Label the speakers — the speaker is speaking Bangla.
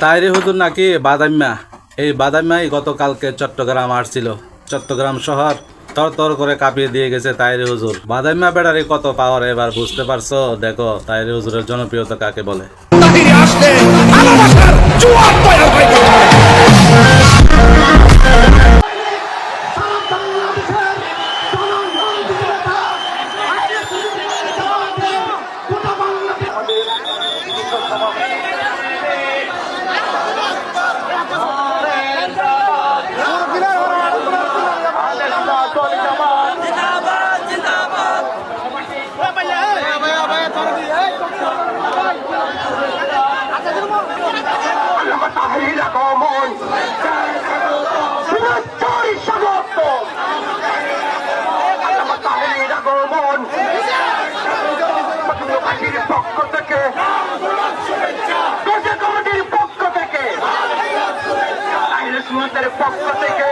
Speaker 1: তাইরে হুজুর নাকি বাদাম্মা, এই বাদাম্মাই গতকালকে চট্টগ্রাম আসছিল। চট্টগ্রাম শহর তর করে কাঁপিয়ে দিয়ে গেছে তাইরে হুজুর। বাদাম্মা বেড়ারে কত পাওয়ার এবার বুঝতে পারছো? দেখো তাইরে হুজুরের জনপ্রিয়তা কাকে বলে।
Speaker 2: পক্ষ থেকে কমিটির পক্ষ থেকে পক্ষ থেকে